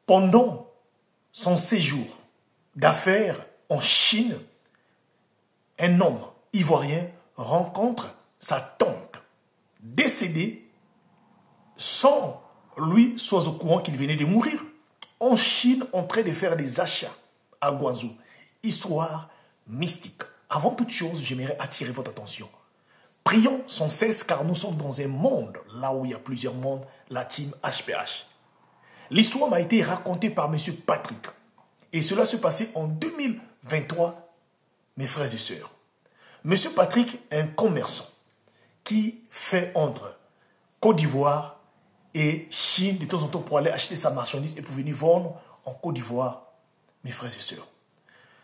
Pendant son séjour d'affaires en Chine, un homme ivoirien rencontre sa tante décédée sans lui soit au courant qu'il venait de mourir. En Chine, en train de faire des achats à Guangzhou. Histoire mystique. Avant toute chose, j'aimerais attirer votre attention. Prions sans cesse car nous sommes dans un monde, là où il y a plusieurs mondes, la team HPH. L'histoire m'a été racontée par M. Patrick. Et cela se passait en 2023, mes frères et sœurs. M. Patrick est un commerçant qui fait entre Côte d'Ivoire et Chine de temps en temps pour aller acheter sa marchandise et pour venir vendre en Côte d'Ivoire, mes frères et sœurs.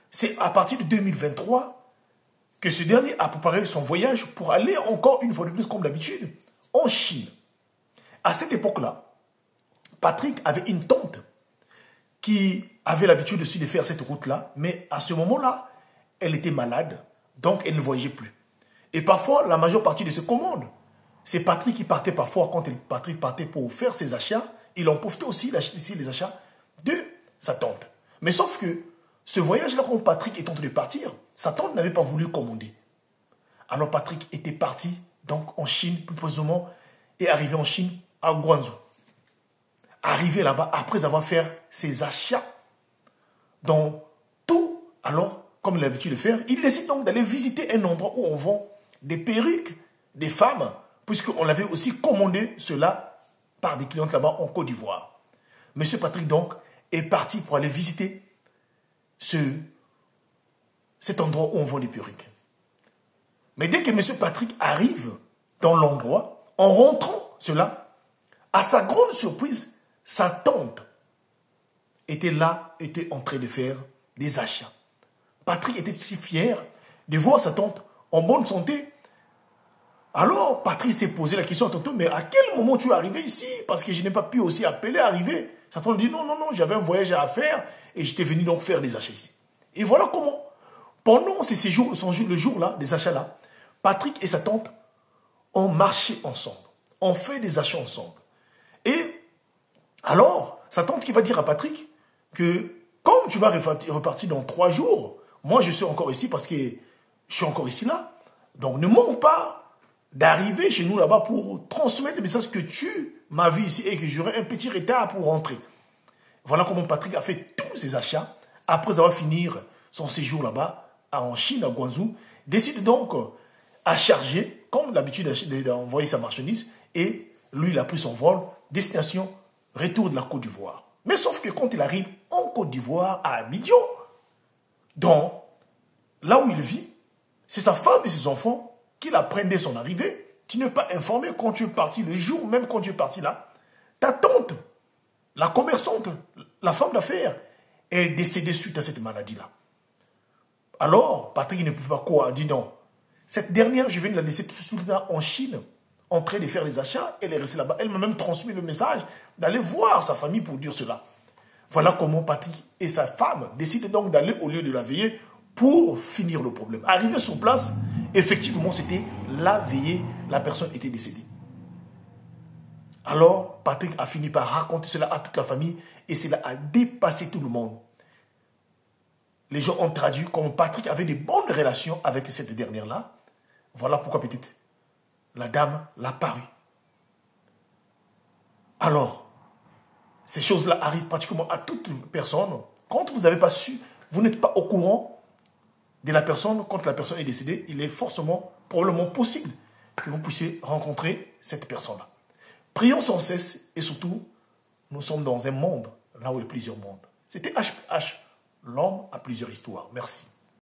C'est à partir de 2023 que ce dernier a préparé son voyage pour aller encore une fois de plus, comme d'habitude, en Chine. À cette époque-là, Patrick avait une tante qui avait l'habitude aussi de faire cette route-là, mais à ce moment-là, elle était malade, donc elle ne voyageait plus. Et parfois, la majeure partie de ses commandes, c'est Patrick qui partait parfois, quand Patrick partait pour faire ses achats, il en profitait aussi d'acheter ici les achats de sa tante. Mais sauf que ce voyage-là, quand Patrick est en train de partir, sa tante n'avait pas voulu commander. Alors Patrick était parti donc en Chine, plus précisément, et arrivé en Chine, à Guangzhou. Arrivé là-bas, après avoir fait ses achats dans tout, alors, comme il a l'habitude de faire, il décide donc d'aller visiter un endroit où on vend des perruques, des femmes, puisqu'on l'avait aussi commandé cela par des clientes là-bas en Côte d'Ivoire. Monsieur Patrick donc est parti pour aller visiter cet endroit où on vend des perruques. Mais dès que M. Patrick arrive dans l'endroit, en rentrant cela, à sa grande surprise, sa tante était là, était en train de faire des achats. Patrick était si fier de voir sa tante en bonne santé. Alors, Patrick s'est posé la question à tonton, mais à quel moment tu es arrivé ici? Parce que je n'ai pas pu aussi appeler arriver. Sa tante dit, non, j'avais un voyage à faire et j'étais venu donc faire des achats ici. Et voilà comment, pendant ces séjours, le jour-là, des achats-là, Patrick et sa tante ont marché ensemble, ont fait des achats ensemble. Et alors, sa tante qui va dire à Patrick que comme tu vas repartir dans 3 jours, moi je suis encore ici parce que je suis encore ici là. Donc ne manque pas d'arriver chez nous là-bas pour transmettre le message que tu m'as vu ici et que j'aurai un petit retard pour rentrer. Voilà comment Patrick a fait tous ses achats après avoir fini son séjour là-bas en Chine, à Guangzhou. Décide donc à charger, comme d'habitude, d'envoyer sa marchandise et lui il a pris son vol, destination retour de la Côte d'Ivoire. Mais sauf que quand il arrive en Côte d'Ivoire, à Abidjan, là où il vit, c'est sa femme et ses enfants qui l'apprennent dès son arrivée. Tu n'es pas informé quand tu es parti, le jour même quand tu es parti là. Ta tante, la commerçante, la femme d'affaires, est décédée suite à cette maladie-là. Alors, Patrick ne pouvait pas quoi, dit non. Cette dernière, je viens de la laisser tout de suite là en Chine, en train de faire les achats, elle est restée là-bas. Elle m'a même transmis le message d'aller voir sa famille pour dire cela. Voilà comment Patrick et sa femme décident donc d'aller au lieu de la veillée pour finir le problème. Arrivé sur place, effectivement, c'était la veillée, la personne était décédée. Alors, Patrick a fini par raconter cela à toute la famille et cela a dépassé tout le monde. Les gens ont traduit comme Patrick avait de bonnes relations avec cette dernière-là. Voilà pourquoi peut-être la dame l'a paru. Alors, ces choses-là arrivent pratiquement à toute personne. Quand vous n'avez pas su, vous n'êtes pas au courant de la personne, quand la personne est décédée, il est forcément, probablement possible que vous puissiez rencontrer cette personne-là. Prions sans cesse et surtout, nous sommes dans un monde, là où il y a plusieurs mondes. C'était HPH, l'homme a plusieurs histoires. Merci.